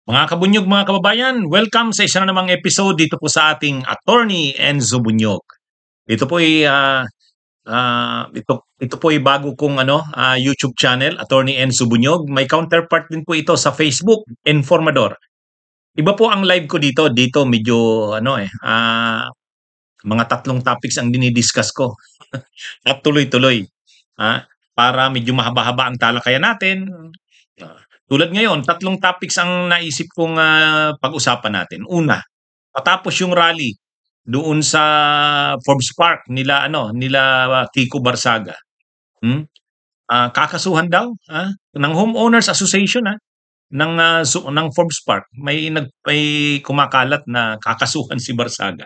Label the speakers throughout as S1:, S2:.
S1: Mga kabunyog, mga kababayan, welcome sa isa na namang episode dito po sa ating Attorney Enzo Bunyog. Ito po ay ito po ay bago kong YouTube channel, Attorney Enzo Bunyog. May counterpart din po ito sa Facebook, Informador. Iba po ang live ko dito. Dito medyo mga tatlong topics ang dinidiscuss ko at tuloy-tuloy. Para medyo mahaba-haba ang talakayan natin. Tulad ngayon, tatlong topics ang naisip kong pag-usapan natin. Una, patapos yung rally doon sa Forbes Park nila Kiko Barsaga. Kakasuhan daw ng Homeowners Association ng Forbes Park. May kumakalat na kakasuhan si Barsaga.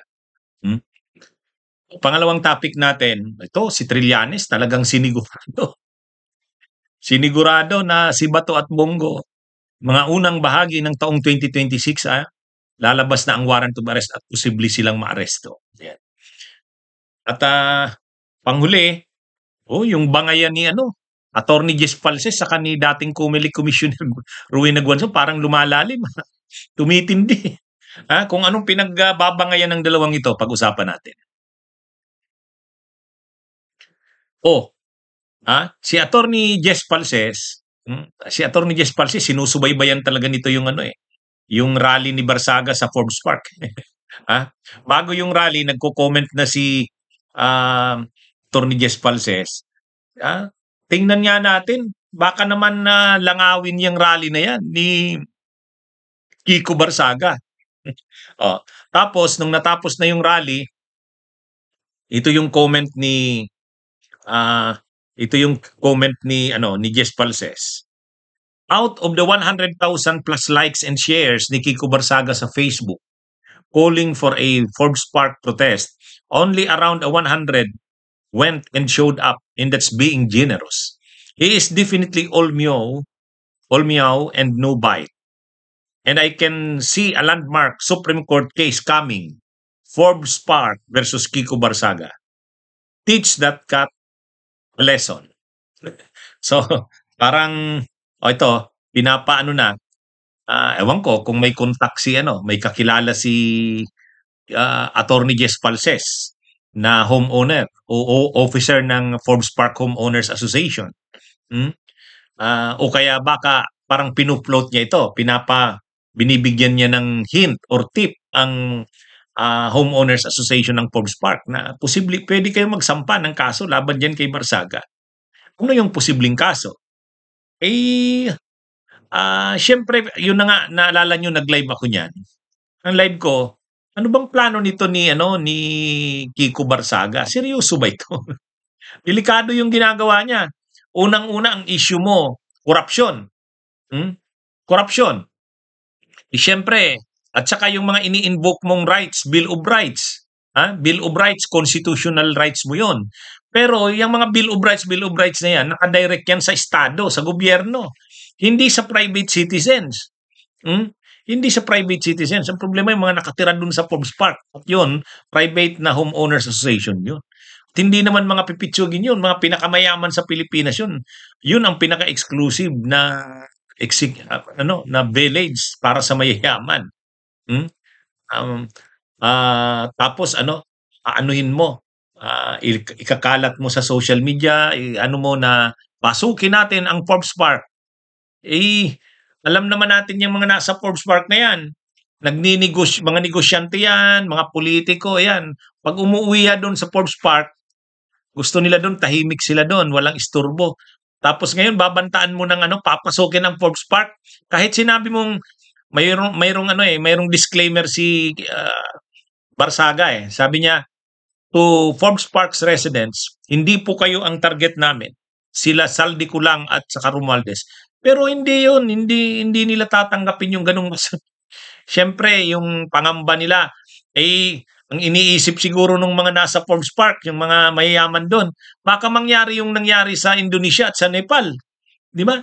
S1: Pangalawang topic natin, ito si Trillanes talagang sinigurado. Sinigurado na si Bato at Bongo, mga unang bahagi ng taong 2026, lalabas na ang warrant of arrest at posible silang maaresto. Yan. At panghuli, yung bangayan ni Attorney Jess Falses sa ni dating Comelec Commissioner Ruin Aguanzo parang lumalalim. Tumitindi. Kung anong pinagbabangayan ng dalawang ito, pag-usapan natin. Si Attorney Jess Falses, sinusubaybayan talaga nito yung rally ni Barsaga sa Forbes Park. Bago yung rally, nagko-comment na si Attorney Jess Falses. Tingnan nga natin, baka naman langawin yung rally na yan ni Kiko Barsaga. Tapos, nung natapos na yung rally, ito yung comment ni ni Jess Falses. Out of the 100,000 plus likes and shares ni Kiko Barsaga sa Facebook calling for a Forbes Park protest, only around 100 went and showed up, and that's being generous. He is definitely all meow and no bite. And I can see a landmark Supreme Court case coming. Forbes Park versus Kiko Barsaga. Teach that cat a lesson. So, parang, ito, pinapaano na, ewan ko kung may contact may kakilala si Attorney Jess Falses na homeowner o officer ng Forbes Park Homeowners Association. O kaya baka parang pinuploat niya ito, binibigyan niya ng hint or tip ang Homeowners Association ng Forbes Park na posible pwede kayo magsampa ng kaso laban diyan kay Barsaga. Ano yung posibleng kaso? Siyempre, yun na nga, naalala nyo, nag-live ako niyan. Ang live ko, ano bang plano nito ni Kiko Barsaga? Seryoso ba ito? Delikado yung ginagawa niya. Unang-una ang issue mo, korupsyon. Korupsyon. Siyempre, at saka yung mga ini-invoke mong rights, Bill of Rights. Bill of Rights, constitutional rights mo yon. Pero yung mga Bill of Rights na yan, nakadirect yan sa Estado, sa gobyerno. Hindi sa private citizens. Hindi sa private citizens. Ang problema yung mga nakatira dun sa Forbes Park. At yun, private na homeowners association yun. At hindi naman mga pipitsugin yun, mga pinakamayaman sa Pilipinas yun. Yun ang pinaka-exclusive na village para sa mayayaman. Tapos aanuhin mo, ikakalat mo sa social media, mo na pasukin natin ang Forbes Park. Alam naman natin yung mga nasa Forbes Park na yan. Mga negosyante yan, mga politiko, yan. Pag umuwi doon sa Forbes Park, gusto nila doon, tahimik sila doon, walang isturbo. Tapos ngayon, babantaan mo ng papasukin ang Forbes Park. Kahit sinabi mong mayroong disclaimer si Barsaga Sabi niya, to Forbes Park's residents, hindi po kayo ang target namin. Sila Saldi Kulang at saka Romualdez. Pero hindi yun, hindi nila tatanggapin yung ganung Siyempre, yung pangamba nila, ang iniisip siguro ng mga nasa Forbes Park, yung mga mayayaman doon, baka mangyari yung nangyari sa Indonesia at sa Nepal. Di ba?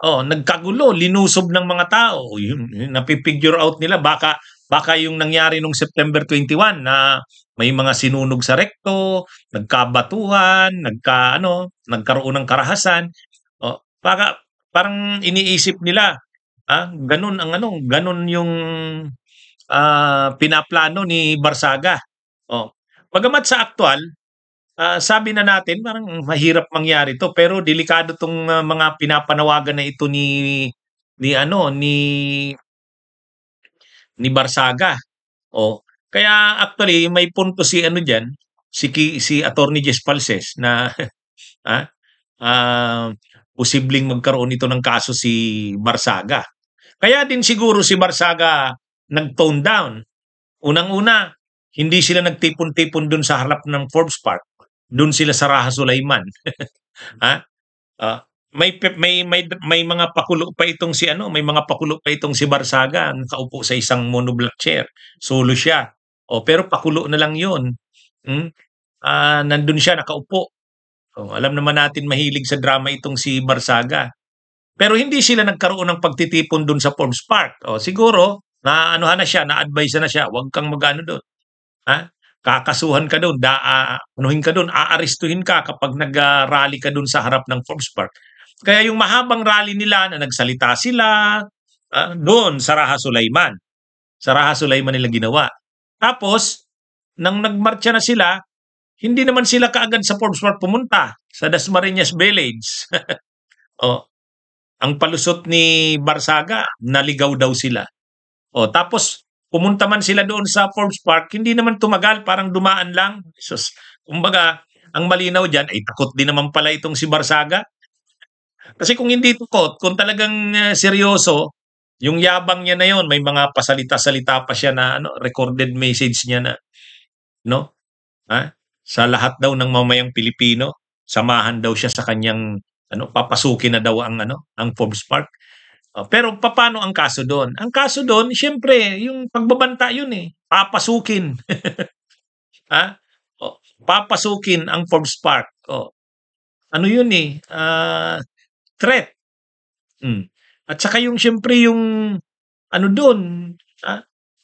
S1: Nagkagulo, linusob ng mga tao. Yung napipigure out nila, baka yung nangyari nung September 21 na may mga sinunog sa rekto, nagkabatuhan, nagkaroon ng karahasan. Baka parang iniisip nila, Gano'n ang ano, gano'n yung, pinaplano ni Barsaga. Oh, bagamat sa aktuwal, sabi na natin parang mahirap mangyari 'to, pero delikado 'tong, mga pinapanawagan na ito ni ano, ni Barsaga. Oh, kaya actually may punto si ano diyan, si Attorney Jess Falses na ah, ah, posibleng magkaroon ito ng kaso si Barsaga. Kaya din siguro si Barsaga nag-tone down. Unang-una, hindi sila nagtipon-tipon dun sa harap ng Forbes Park. Dun sila sa Raha Sulaiman. Ha? Ah, may mga pakulo pa itong si ano, may mga pakulo pa itong si Barsaga nakaupo sa isang monoblock chair. Solo siya. O pero pakulo na lang 'yon. Hmm? Nandun siya nakaupo. Oh, alam naman natin mahilig sa drama itong si Barsaga. Pero hindi sila nagkaroon ng pagtitipon dun sa Forbes Park. O siguro, naanuhan na siya, na-advise na siya, huwag kang mag-ano doon. Ha? Kakasuhan ka doon, anuhin ka doon, aarestuhin ka kapag nag-rally ka doon sa harap ng Forbes Park. Kaya yung mahabang rally nila na nagsalita sila doon sa Raha Sulaiman. Sa Raha Sulaiman nila ginawa. Tapos, nang nagmarcha na sila, hindi naman sila kaagad sa Forbes Park pumunta sa Dasmariñas Village. O, ang palusot ni Barsaga, naligaw daw sila. O, tapos pumunta man sila doon sa Forbes Park, hindi naman tumagal, parang dumaan lang. Sus, kumbaga, ang malinaw diyan ay takot din naman pala itong si Barsaga. Kasi kung hindi takot, kung talagang seryoso, yung yabang niya na yon, may mga pasalita-salita pa siya na ano, recorded message niya na, no? Ha? Sa lahat daw ng mamayang Pilipino, samahan daw siya sa kanyang ano, papasukin na daw ang ano, ang Forbes Park. Pero papaano ang kaso doon? Ang kaso doon, siyempre, yung pagbabanta yun eh. Papasukin. Ha? Papasukin ang Forbes Park. Ano yun eh? Threat. Mm. At saka yung siyempre yung ano doon,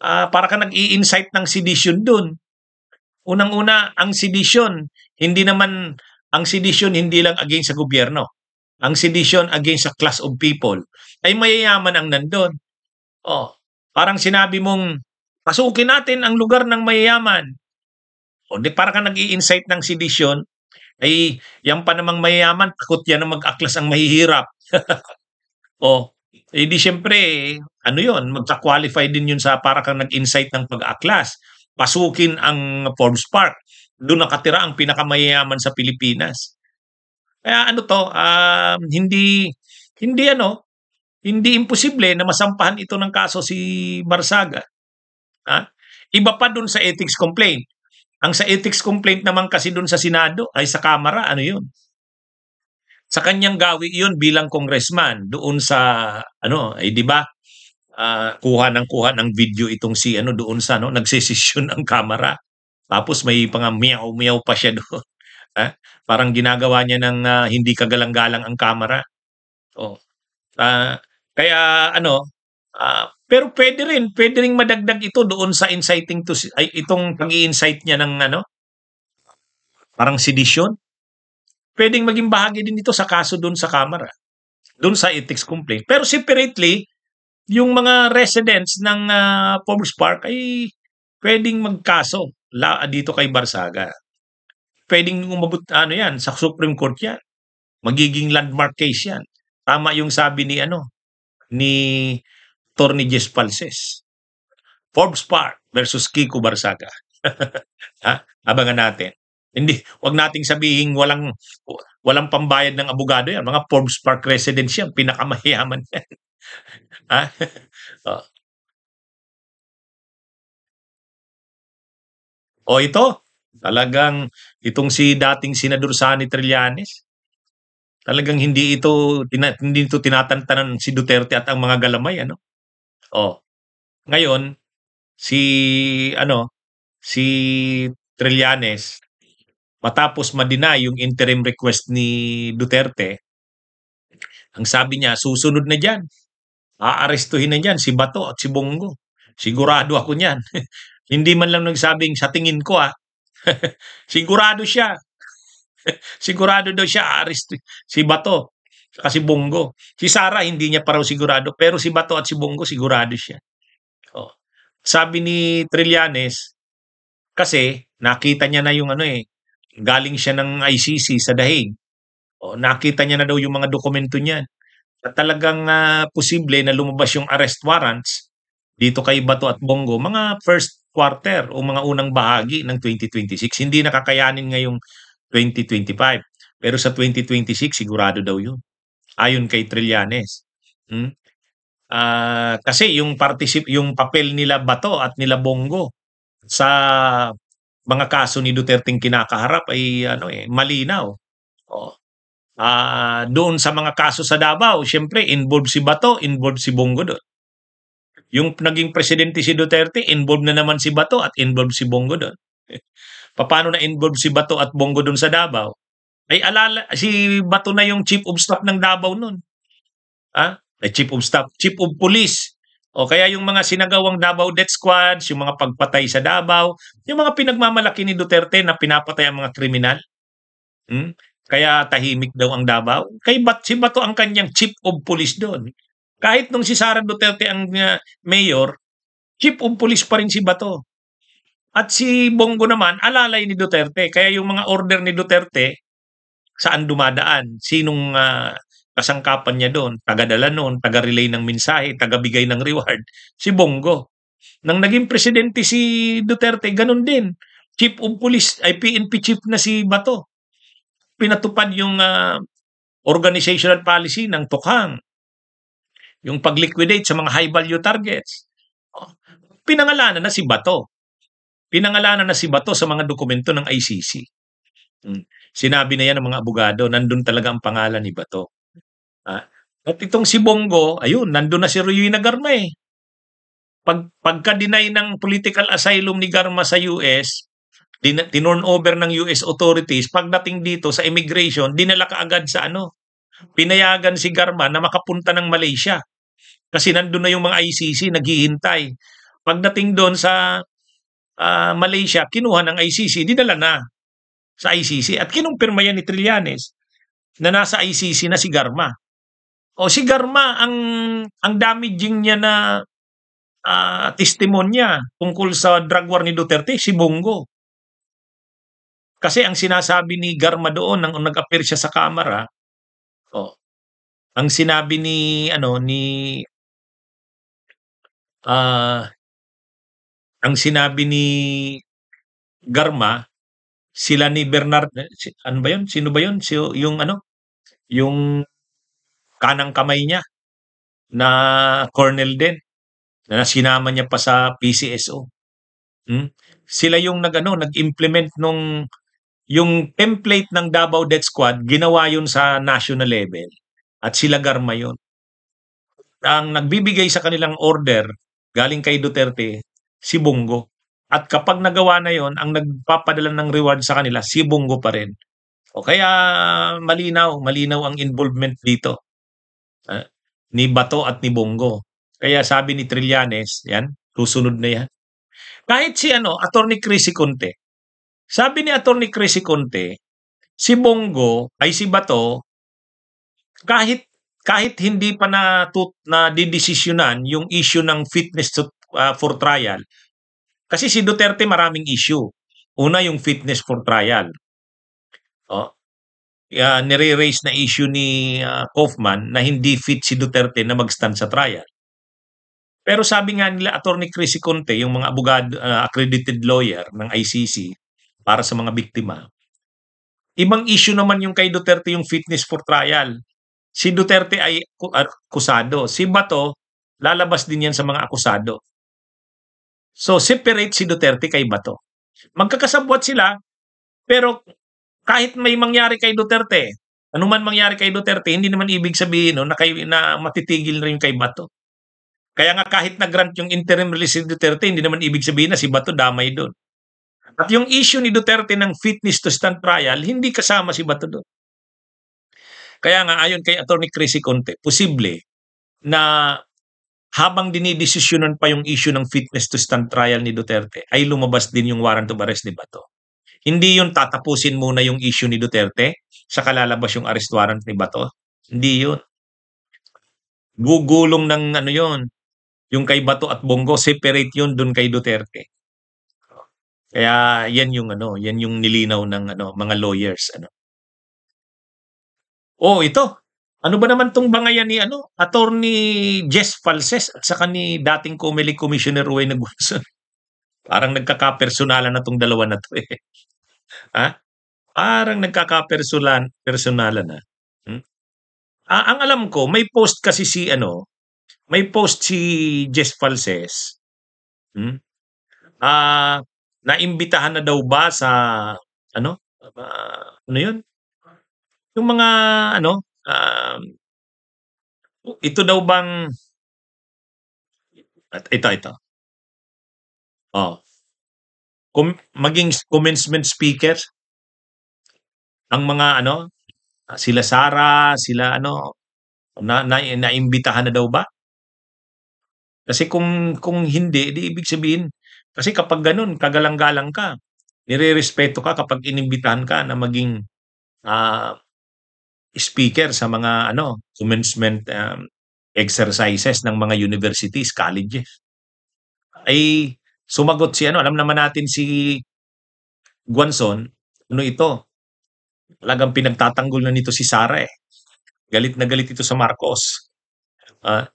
S1: para ka nag-i-incite ng sedition doon. Unang-una, ang sedition, ang sedition hindi lang against sa gobyerno. Ang sedition against a class of people. Ay mayayaman ang nandun. Parang sinabi mong, pasukin natin ang lugar ng mayayaman. Di para ka nag-i-incite ng sedition, ay yan pa namang mayayaman, takot yan na mag-aklas ang mahihirap. Di siyempre, ano yun, magka-qualify din yun sa para kang nag-incite ng pag-aklas. Pasukin ang Forbes Park. Doon nakatira ang pinakamayayaman sa Pilipinas. Kaya ano to, hindi ano, hindi imposible na masampahan ito ng kaso si Barsaga. Iba pa dun sa ethics complaint. Ang sa ethics complaint naman kasi dun sa Senado ay sa Kamara, ano yun? Sa kanyang gawi yun bilang congressman doon sa ano, ay di ba? Kuha ng video itong si ano doon sa ano, nagsesesyon ang Kamara. Tapos may pang meow-meow pa siya doon. Parang ginagawa niya ng hindi kagalang-galang ang Kamara. Kaya ano, pero pwede ring madagdag ito doon sa inciting to ay itong pag-i-incite niya ng ano, parang sedition. Pwedeng maging bahagi din ito sa kaso doon sa Kamara, doon sa ethics complaint. Pero separately, yung mga residents ng Forbes Park ay pwedeng magkaso dito kay Barsaga. Pwedeng umabot ano yan, sa Supreme Court yan. Magiging landmark case yan. Tama yung sabi ni ano, ni Attorney Jess Falses. Forbes Park versus Kiko Barsaga. Abangan natin. Hindi, wag nating sabihin walang pambayad ng abogado yan. Mga Forbes Park residents yan, pinakamayaman yan. Oh. Ito, talagang itong si dating Senador Sani Trillanes, talagang hindi ito tinatantanan si Duterte at ang mga galamay, ano? Ngayon, si ano, si Trillanes, matapos ma-deny yung interim request ni Duterte, ang sabi niya, susunod na diyan. Aarestuhin na diyan si Bato at si Bongo. Sigurado ako niyan. Hindi man lang nagsabing sa tingin ko sigurado siya. Sigurado daw siya aaresto si Bato tsaka si Bongo. Si Sara hindi niya pa raw sigurado, pero si Bato at si Bongo sigurado siya. Oh. Sabi ni Trillanes, kasi nakita niya na yung ano eh, galing siya ng ICC sa Dahig. O, nakita niya na daw yung mga dokumento niyan. At talagang posible na lumabas yung arrest warrants dito kay Bato at Bongo mga first quarter o mga unang bahagi ng 2026. Hindi nakakayanin ngayong 2025. Pero sa 2026 sigurado daw yun. Ayon kay Trillanes. Hmm? Kasi yung papel nila Bato at nila Bongo sa mga kaso ni Duterte kinakaharap ay ano eh malinaw. Oh. Doon sa mga kaso sa Davao, siyempre involved si Bato, involved si Bongo doon. Yung naging presidente si Duterte, involved na naman si Bato at involved si Bongo doon. Paano na involved si Bato at Bongo doon sa Davao? Ay alala, si Bato na yung chief of staff ng Davao noon. Ay chief of staff, chief of police. O kaya yung mga sinagawang Davao Death Squads, yung mga pagpatay sa Davao, yung mga pinagmamalaki ni Duterte na pinapatay ang mga kriminal. Kaya tahimik daw ang Davao. Si Bato ang kanyang chief of police doon. Kahit nung si Sara Duterte ang mayor, chief of police pa rin si Bato. At si Bongo naman, alalay ni Duterte. Kaya yung mga order ni Duterte, saan dumadaan? Sinong kasangkapan niya doon? Tagadala noon, taga-relay ng mensahe, taga-bigay ng reward. Si Bongo. Nang naging presidente si Duterte, ganun din. Chief of police, ay PNP chief na si Bato. Pinatupad yung organizational policy ng Tukhang. Yung pag-liquidate sa mga high-value targets. Pinangalanan na si Bato. Pinangalanan na si Bato sa mga dokumento ng ICC. Sinabi na yan ng mga abogado, nandun talaga ang pangalan ni Bato. At itong si Bongo, ayun, nandun na si Ruy Garma eh. Pagka-deny ng political asylum ni Garma sa US, tinurn over ng US authorities, pagdating dito sa immigration, dinala kaagad sa pinayagan si Garma na makapunta ng Malaysia. Kasi nandun na yung mga ICC, naghihintay. Pagdating doon sa Malaysia, kinuha ng ICC, dinala na sa ICC. At kinumpirma yan ni Trillanes na nasa ICC na si Garma. O si Garma, ang damaging niya na testimonya tungkol sa drug war ni Duterte, si Bongo. Kasi ang sinasabi ni Garma doon nang nag-appear siya sa kamera, ang sinabi ang sinabi ni Garma, sila ni Bernard, ano ba yun? Sino ba yun? Yung kanang kamay niya na colonel din, na sinama niya pa sa PCSO. Sila yung nag-implement nung yung template ng Davao Death Squad, ginawa yun sa national level. At sila Garma yun. Ang nagbibigay sa kanilang order, galing kay Duterte, si Bongo. At kapag nagawa na yon, ang nagpapadala ng reward sa kanila, si Bongo pa rin. O kaya malinaw ang involvement dito. Ni Bato at ni Bongo. Kaya sabi ni Trillanes, yan, susunod na yan. Kahit si Attorney Chrissy Conte, sabi ni Attorney Chrissy Conte, si Bongo ay si Bato, kahit hindi pa na didesisyonan yung issue ng fitness for trial. Kasi si Duterte maraming issue. Una yung fitness for trial. Nire-raise na issue ni Kaufman na hindi fit si Duterte na mag-stand sa trial. Pero sabi nga nila Attorney Chrissy Conte, yung mga abogado, accredited lawyer ng ICC para sa mga biktima, ibang issue naman yung kay Duterte yung fitness for trial. Si Duterte ay akusado. Si Bato, lalabas din yan sa mga akusado. So, separate si Duterte kay Bato. Magkakasabwat sila, pero kahit may mangyari kay Duterte, anuman mangyari kay Duterte, hindi naman ibig sabihin na matitigil na rin kay Bato. Kaya nga kahit na-grant yung interim release si Duterte, hindi naman ibig sabihin na si Bato damay doon. At yung issue ni Duterte ng fitness to stand trial, hindi kasama si Bato doon. Kaya nga ayon kay Attorney Chrissy Conte, posible na habang dinidesisyonan pa yung issue ng fitness to stand trial ni Duterte, ay lumabas din yung warrant of arrest ni Bato. Hindi yun tatapusin muna yung issue ni Duterte, saka lalabas yung arrest warrant ni Bato. Hindi yun. Gugulong ng ano yun, yung kay Bato at Bongo, separate yun dun kay Duterte. Kaya yan yung ano, yan yung nilinaw ng ano, mga lawyers ano. Oh, ito. Ano ba naman tong bangayan ni ano, Attorney Jess Falses at saka ni dating COMELEC Commissioner Rowena Guanzon. Parang nagkakapersonalan na tong dalawa na to eh. Ha? Parang personalan na. Hmm? Ang alam ko, may post kasi si ano, may post si Jess Falses. Hmm? Ah, naimbitahan na daw ba sa ano? Ano 'yun? Yung mga ano, ito daw bang at ito. Oh, maging commencement speaker ang mga ano, sila Sara, sila ano, naimbitahan na daw ba? Kasi kung hindi, di ibig sabihin kasi kapag gano'n kagalang-galang ka, nirerespeto ka kapag inimbitahan ka na maging, ah, speaker sa mga ano, commencement, exercises ng mga universities, colleges. Ay sumagot si ano, alam naman natin si Guanzon, ano ito, talagang pinagtatanggol na nito si Sara, eh. Galit na galit ito sa Marcos. Ah,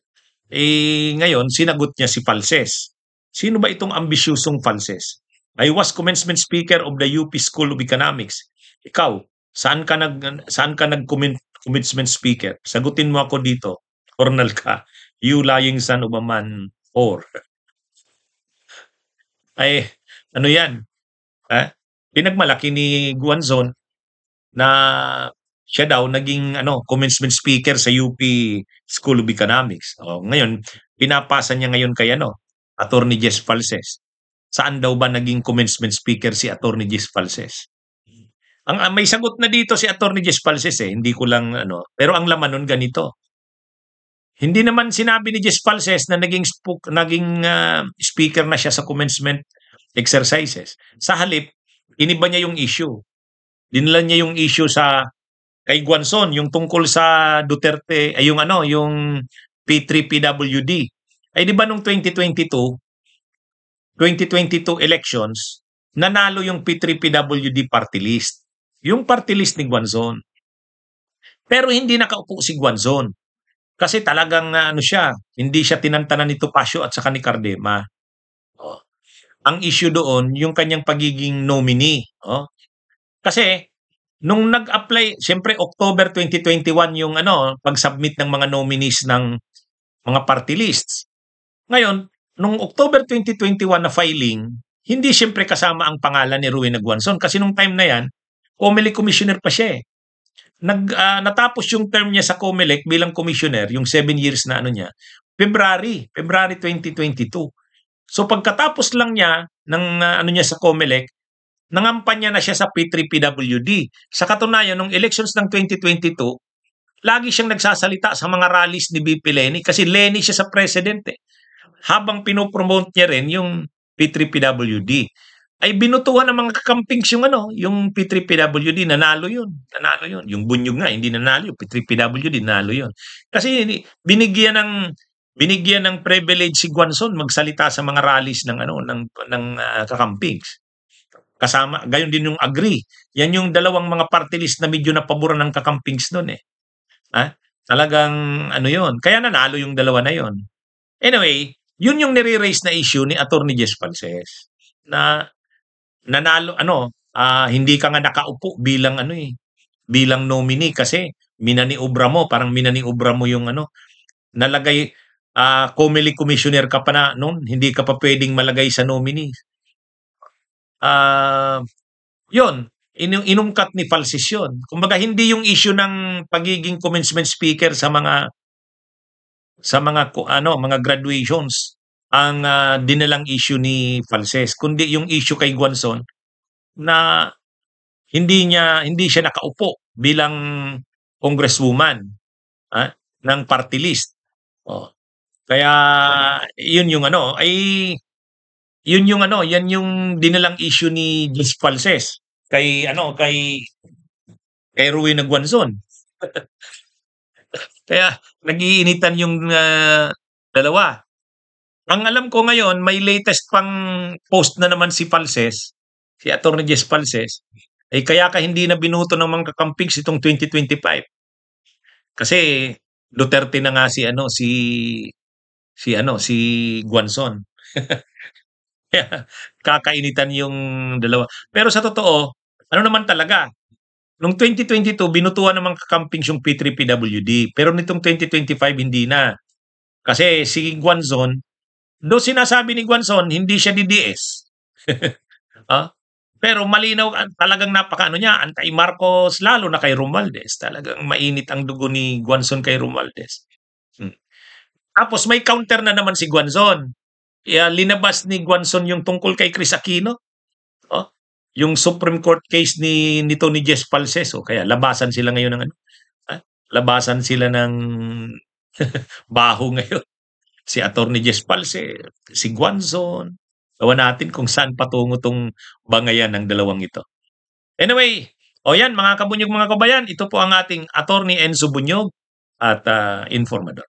S1: ngayon sinagot niya si Falses. Sino ba itong ambisyusong Falses? I was commencement speaker of the UP School of Economics. Ikaw, saan ka commencement speaker? Sagutin mo ako dito. Formal ka. You lying son of a man or ay ano 'yan? Ha? Pinagmalaki ni Guanzon na siya daw naging ano, commencement speaker sa UP School of Economics. Oh, ngayon pinapasa niya ngayon kay ano, Attorney Jess Falses. Saan daw ba naging commencement speaker si Attorney Jess Falses? May sagot na dito si Attorney Jess Falses eh, hindi ko lang ano, pero ang laman nun ganito. Hindi naman sinabi ni Jess Falses na naging speaker na siya sa commencement exercises. Sa halip, iniba niya yung issue. Dinala niya yung issue sa kay Guanzon, yung tungkol sa Duterte, ay yung ano, yung P3PWD. Ay di ba nung 2022 elections, nanalo yung P3PWD party list. Yung party list ni Guanzon. Pero hindi nakaupo si Guanzon. Kasi talagang ano siya, hindi siya tinantanan ni Topacio at saka ni Cardema. Oh. Ang issue doon, yung kanyang pagiging nominee. Oh. Kasi nung nag-apply, siyempre October 2021 yung ano, pag-submit ng mga nominees ng mga party lists. Ngayon, nung October 2021 na filing, hindi siyempre kasama ang pangalan ni Rowena Guanzon kasi nung time na yan, COMELEC commissioner pa siya eh. Natapos yung term niya sa COMELEC bilang commissioner, yung 7 years na ano niya, February 2022. So pagkatapos lang niya ng ano niya sa COMELEC, nangampanya na siya sa P3PWD. Sa katunayan, nung elections ng 2022, lagi siyang nagsasalita sa mga rallies ni BP Leni kasi Leni siya sa president eh. Habang pinopromote niya rin yung P3PWD. Ay binutuhan ng mga kakampings yung ano, yung P3PWD, nanalo yun. Nanalo yun. Yung Bunyog nga, hindi nanalo. Yung P3PWD, nanalo yun. Kasi binigyan ng privilege si Guanzon magsalita sa mga rallies ng ano ng kakampings. Kasama, gayon din yung agree. Yan yung dalawang mga party list na medyo napaboran ng kakampings noon eh. Ha? Talagang ano yon. Kaya nanalo yung dalawa na yon. Anyway, yun yung nire-raise na issue ni Attorney Jess Falses na nanalo ano, hindi ka nga nakaupo bilang ano eh, bilang nominee kasi minaniobra mo, parang minaniobra mo yung ano, nalagay COMELEC commissioner ka pa na noon, hindi ka pa pwedeng malagay sa nominee. Ah, 'Yun, inungkat ni Falsis 'yun. Kumbaga hindi yung issue ng pagiging commencement speaker sa mga ano, mga graduations ang dinalang issue ni Falses, kundi yung issue kay Guanzon na hindi siya nakaupo bilang congresswoman, ah, ng party list. Oh, kaya 'yun yung ano, yan yung dinalang issue ni Jess Falses kay ano, kay Rowena Guanzon. Kaya nag-iinitan yung, dalawa. Ang alam ko ngayon may latest pang post na naman si Palses, si Attorney Jess Palses, eh, kaya ka hindi na binuto ng mga kakampigs itong 2025 kasi Duterte na nga si Guanzon. Kaya kakainitan yung dalawa. Pero sa totoo, ano naman talaga, nung 2022 binutuhan ng mga kakampigs yung P3PWD, pero nitong 2025 hindi na. Kasi si Guanzon, though sinasabi ni Guanzon hindi siya DDS. Ah, pero malinaw talagang napakaano niya, anti-Marcos lalo na kay Romualdez. Talagang mainit ang dugo ni Guanzon kay Romualdez. Hmm. Tapos may counter na naman si Guanzon. Linabas ni Guanzon yung tungkol kay Chris Aquino. Oh, yung Supreme Court case nito ni Jess Palces. Oh, kaya labasan sila ngayon ng ano. Labasan sila ng baho ngayon. Si Attorney Jess Palce, si Guanzon. Ewan natin kung saan patungo tong bangayan ng dalawang ito. Anyway, o yan mga kabunyog mga kabayan, ito po ang ating Attorney Enzo Bunyog at Informador.